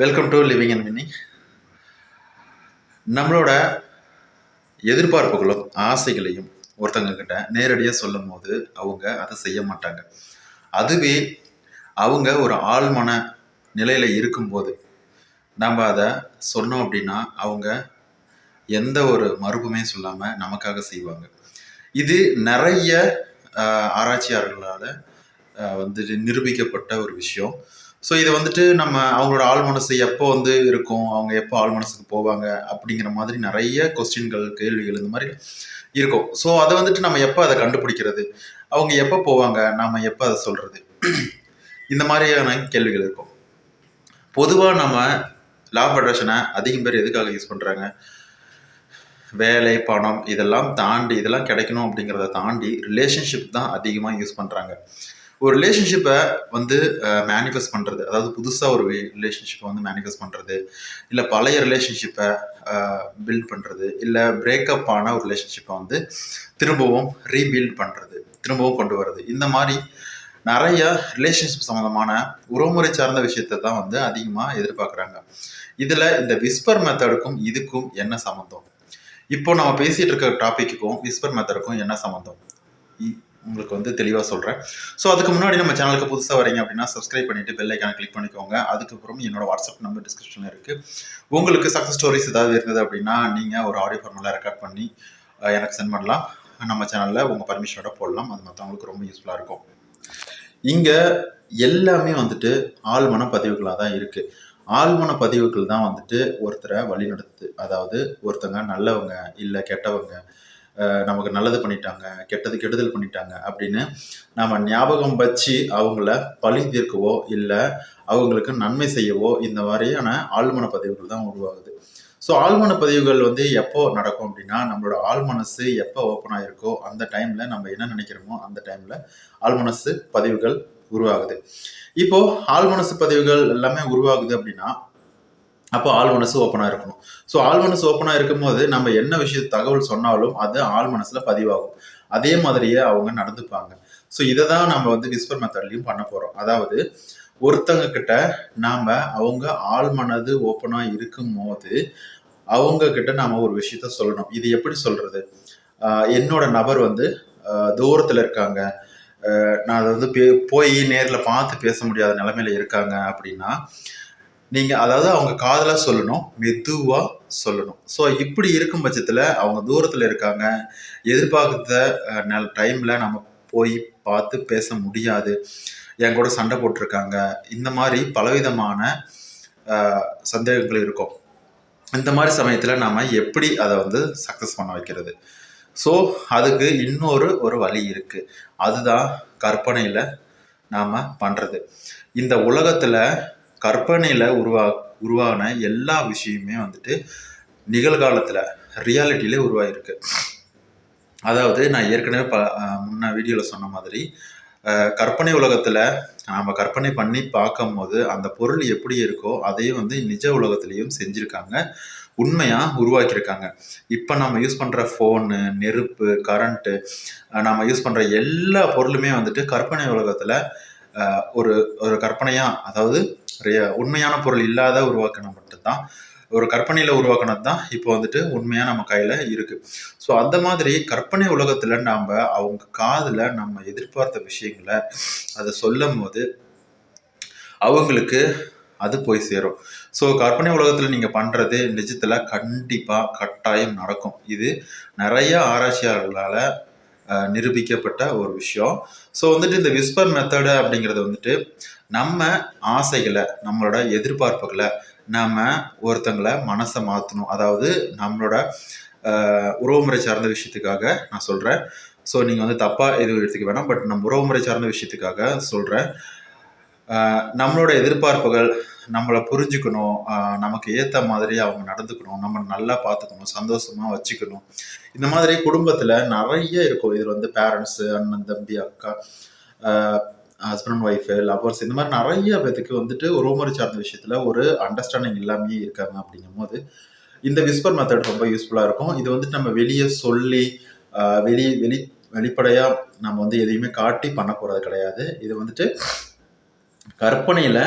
Welcome to living and winning. நம்மளோட எதிர்பார்ப்புகளும் ஆசைகளையும் ஒருத்தங்க கிட்ட நேரடியாக சொல்லும் போது அவங்க அதை செய்ய மாட்டாங்க. அதுவே அவங்க ஒரு ஆழ்மன நிலையில் இருக்கும்போது நம்ம அதை சொன்னோம் அப்படின்னா அவங்க எந்த ஒரு மறுப்புமே சொல்லாமல் நமக்காக செய்வாங்க. இது நிறைய ஆராய்ச்சியாளர்களால் நிரூபிக்கப்பட்ட ஒரு விஷயம். ஸோ இதை நம்ம அவங்களோட ஆழ் மனசு எப்போ இருக்கும், அவங்க எப்போ ஆழ் மனசுக்கு போவாங்க அப்படிங்கிற மாதிரி நிறைய கொஸ்டின்கள், கேள்விகள் இந்த மாதிரி இருக்கும். ஸோ அதை நம்ம எப்போ அதை கண்டுபிடிக்கிறது, அவங்க எப்போ போவாங்க, நாம் எப்போ அதை சொல்கிறது, இந்த மாதிரியான கேள்விகள் இருக்கும். பொதுவாக நம்ம லா ஆஃப் அட்ராக்ஷனை அதிகம் பேர் எதுக்காக யூஸ் பண்ணுறாங்க? வேலை, பணம் இதெல்லாம் தாண்டி, இதெல்லாம் கிடைக்கணும் அப்படிங்கிறத தாண்டி ரிலேஷன்ஷிப் தான் அதிகமாக யூஸ் பண்ணுறாங்க. ஒரு ரிலேஷன்ஷிப்பை மேனிஃபெஸ்ட் பண்ணுறது, அதாவது புதுசாக ஒரு ரிலேஷன்ஷிப்பை மேனிஃபெஸ்ட் பண்ணுறது, இல்லை பழைய ரிலேஷன்ஷிப்பை பில்ட் பண்ணுறது, இல்லை பிரேக்கப் ஆன ஒரு ரிலேஷன்ஷிப்பை திரும்பவும் ரீபில்ட் பண்ணுறது, திரும்பவும் கொண்டு வர்றது, இந்த மாதிரி நிறைய ரிலேஷன்ஷிப் சம்மந்தமான உறவுமுறை சார்ந்த விஷயத்தை தான் அதிகமாக எதிர்பார்க்குறாங்க. இதில் இந்த விஸ்பர் மெத்தடுக்கும் இதுக்கும் என்ன சம்மந்தம்? இப்போ நம்ம பேசிகிட்டு இருக்க டாப்பிக்குக்கும் விஸ்பர் மெத்தடுக்கும் என்ன சம்மந்தம் உங்களுக்கு தெளிவாக சொல்கிறேன். ஸோ அதுக்கு முன்னாடி நம்ம சேனலுக்கு புதுசாக வரீங்க அப்படின்னா சப்ஸ்கிரைப் பண்ணிவிட்டு பெல் ஐக்கானை கிளிக் பண்ணிக்கோங்க. அதுக்கப்புறம் என்னோட வாட்ஸ்அப் நம்பர் டிஸ்கிரிப்ஷனில் இருக்குது. உங்களுக்கு சக்ஸஸ் ஸ்டோரிஸ் ஏதாவது இருந்தது அப்படின்னா நீங்கள் ஒரு ஆடியோ ஃபார்மெல்லாம் ரெக்கார்ட் பண்ணி எனக்கு சென்ட் பண்ணலாம். நம்ம சேனலில் உங்கள் பர்மிஷனோட போடலாம். அது மற்றவங்களுக்கு ரொம்ப யூஸ்ஃபுல்லாக இருக்கும். இங்கே எல்லாமே ஆழ்மன பதிவுகளாக தான் இருக்குது. ஆழ்மன பதிவுகள் தான் ஒருத்தரை வழிநடத்துது. அதாவது ஒருத்தங்க நல்லவங்க இல்லை கெட்டவங்க, நமக்கு நல்லது பண்ணிட்டாங்க, கெட்டதுல் பண்ணிட்டாங்க அப்படின்னு நம்ம ஞாபகம் வச்சு அவங்கள பழி தீர்க்கவோ இல்லை அவங்களுக்கு நன்மை செய்யவோ இந்த மாதிரியான ஆழ்மன பதிவுகள் தான் உருவாகுது. ஸோ ஆழ்மன பதிவுகள் எப்போ நடக்கும் அப்படின்னா, நம்மளோட ஆழ்மனசு எப்போ ஓப்பன் ஆகிருக்கோ அந்த டைமில் நம்ம என்ன நினைக்கிறோமோ அந்த டைமில் ஆழ்மனசு பதிவுகள் உருவாகுது. இப்போது ஆழ்மனசு பதிவுகள் எல்லாமே உருவாகுது அப்படின்னா அப்போ ஆழ்மனசு ஓப்பனாக இருக்கணும். ஸோ ஆழ்மனசு ஓப்பனாக இருக்கும்போது நம்ம என்ன விஷயத்து தகவல் சொன்னாலும் அது ஆழ்மனசில் பதிவாகும். அதே மாதிரியே அவங்க நடந்துப்பாங்க. ஸோ இதை தான் நம்ம விஸ்பர் மெத்தட்லையும் பண்ண போகிறோம். அதாவது ஒருத்தங்க கிட்ட நாம் அவங்க ஆழ்மனது ஓப்பனாக இருக்கும் போது அவங்க கிட்ட நாம் ஒரு விஷயத்த சொல்லணும். இது எப்படி சொல்கிறது? என்னோட நபர் தூரத்தில் இருக்காங்க, நான் அதை போய் நேரில் பார்த்து பேச முடியாத நிலைமையில இருக்காங்க அப்படின்னா நீங்கள் அதாவது அவங்க காதலாக சொல்லணும், மெதுவாக சொல்லணும். ஸோ இப்படி இருக்கும் பட்சத்தில் அவங்க தூரத்தில் இருக்காங்க, எதிர்பார்த்த டைமில் நம்ம போய் பார்த்து பேச முடியாது, என் கூட சண்டை போட்டிருக்காங்க, இந்த மாதிரி பலவிதமான சந்தேகங்கள் இருக்கும். இந்த மாதிரி சமயத்தில் நாம் எப்படி அதை சக்ஸஸ் பண்ண வைக்கிறது? ஸோ அதுக்கு இன்னொரு வழி இருக்குது. அதுதான் கற்பனையில் நாம் பண்ணுறது. இந்த உலகத்தில் கற்பனையில் உருவான எல்லா விஷயமே நிகழ்காலத்தில் ரியாலிட்டியிலே உருவாகிருக்கு. அதாவது நான் ஏற்கனவே முன்ன வீடியோவில் சொன்ன மாதிரி கற்பனை உலகத்தில் நாம் கற்பனை பண்ணி பார்க்கும் போது அந்த பொருள் எப்படி இருக்கோ அதையும் நிஜ உலகத்துலேயும் செஞ்சுருக்காங்க, உண்மையாக உருவாக்கியிருக்காங்க. இப்போ நம்ம யூஸ் பண்ணுற ஃபோனு, நெருப்பு, கரண்ட்டு, நம்ம யூஸ் பண்ணுற எல்லா பொருளுமே கற்பனை உலகத்தில் ஒரு ஒரு கற்பனையாக, அதாவது உண்மையான பொருள் இல்லாத உருவாக்கின மட்டும்தான், ஒரு கற்பனையில் உருவாக்கினது தான் இப்போ உண்மையாக நம்ம கையில் இருக்குது. ஸோ அந்த மாதிரி கற்பனை உலகத்தில் நாம் அவங்க காதில் நம்ம எதிர்பார்த்த விஷயங்களை அதை சொல்லும் போது அவங்களுக்கு அது போய் சேரும். ஸோ கற்பனை உலகத்தில் நீங்கள் பண்ணுறது நிஜத்தில் கண்டிப்பாக கட்டாயம் நடக்கும். இது நிறைய ஆராய்ச்சியாளர்களால் நிரூபிக்கப்பட்ட ஒரு விஷயம். ஸோ இந்த விஸ்பர் மெத்தடு அப்படிங்கிறது நம்ம ஆசைகளை, நம்மளோட எதிர்பார்ப்புகளை நம்ம ஒருத்தங்களை மனசை மாற்றணும். அதாவது நம்மளோட உறவுமுறை சார்ந்த விஷயத்துக்காக நான் சொல்கிறேன். ஸோ நீங்கள் தப்பாக எதுவும் எடுத்துக்க வேணாம், பட் நம்ம உறவுமுறை சார்ந்த விஷயத்துக்காக சொல்கிறேன். நம்மளோட எதிர்பார்ப்புகள், நம்மளை புரிஞ்சுக்கணும், நமக்கு ஏற்ற மாதிரி அவங்க நடந்துக்கணும், நம்ம நல்லா பார்த்துக்கணும், சந்தோஷமாக வச்சுக்கணும். இந்த மாதிரி குடும்பத்தில் நிறைய இருக்கும். இதில் பேரண்ட்ஸு, அண்ணன், தம்பி, அக்கா, ஹஸ்பண்ட் அண்ட் ஒய்ஃபு, லவர்ஸ், இந்த மாதிரி நிறைய பேத்துக்கு உறவுமுறை சார்ந்த விஷயத்தில் ஒரு அண்டர்ஸ்டாண்டிங் இல்லாமையே இருக்காங்க. அப்படிங்கும் போது இந்த விஸ்பர் மெத்தட் ரொம்ப யூஸ்ஃபுல்லாக இருக்கும். இது நம்ம வெளியே சொல்லி வெளிப்படையாக நம்ம எதையுமே காட்டி பண்ண போகிறது கிடையாது. இது கற்பனையில்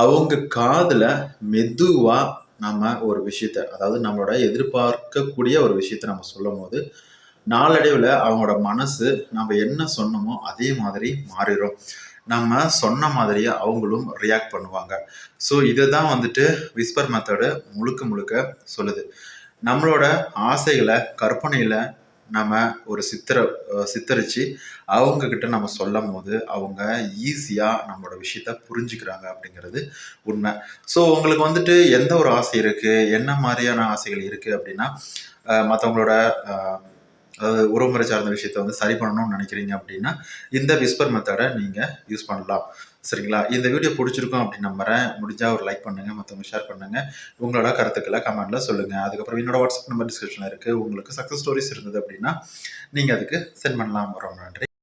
அவங்க காதில் மெதுவாக நம்ம ஒரு விஷயத்த, அதாவது நம்மளோட எதிர்பார்க்கக்கூடிய ஒரு விஷயத்த நம்ம சொல்லும் போது நாளடைவில் அவங்களோட மனசு நம்ம என்ன சொன்னோமோ அதே மாதிரி மாறிடும். நம்ம சொன்ன மாதிரியே அவங்களும் ரியாக்ட் பண்ணுவாங்க. ஸோ இதை தான் வந்துட்டு விஸ்பர் மெத்தடு முழுக்க முழுக்க சொல்லுது. நம்மளோட ஆசைகளை கற்பனையில் நம்ம ஒரு சித்தரித்து அவங்கக்கிட்ட நம்ம சொல்லும் போது அவங்க ஈஸியாக நம்மளோட விஷயத்த புரிஞ்சுக்கிறாங்க அப்படிங்கிறது உண்மை. ஸோ உங்களுக்கு வந்துட்டு எந்த ஒரு ஆசை இருக்குது, என்ன மாதிரியான ஆசைகள் இருக்குது அப்படின்னா, மற்றவங்களோட அதாவது உறவுமுறை சார்ந்த விஷயத்த வந்து சரி பண்ணணும்னு நினைக்கிறீங்க அப்படின்னா இந்த விஸ்பர் மெத்தடை நீங்கள் யூஸ் பண்ணலாம். சரிங்களா? இந்த வீடியோ பிடிச்சிருக்கும் அப்படின்னு நம்புறேன். முடிஞ்சால் ஒரு லைக் பண்ணுங்கள், மற்றவங்க ஷேர் பண்ணுங்கள், உங்களோட கருத்துக்களை கமெண்ட்டில் சொல்லுங்கள். அதுக்கப்புறம் என்னோட வாட்ஸ்அப் நம்பர் டிஸ்கிரிப்ஷனில் இருக்குது. உங்களுக்கு சக்ஸஸ் ஸ்டோரிஸ் இருந்தது அப்படின்னா நீங்கள் அதுக்கு சென்ட் பண்ணலாம். ரொம்ப நன்றி.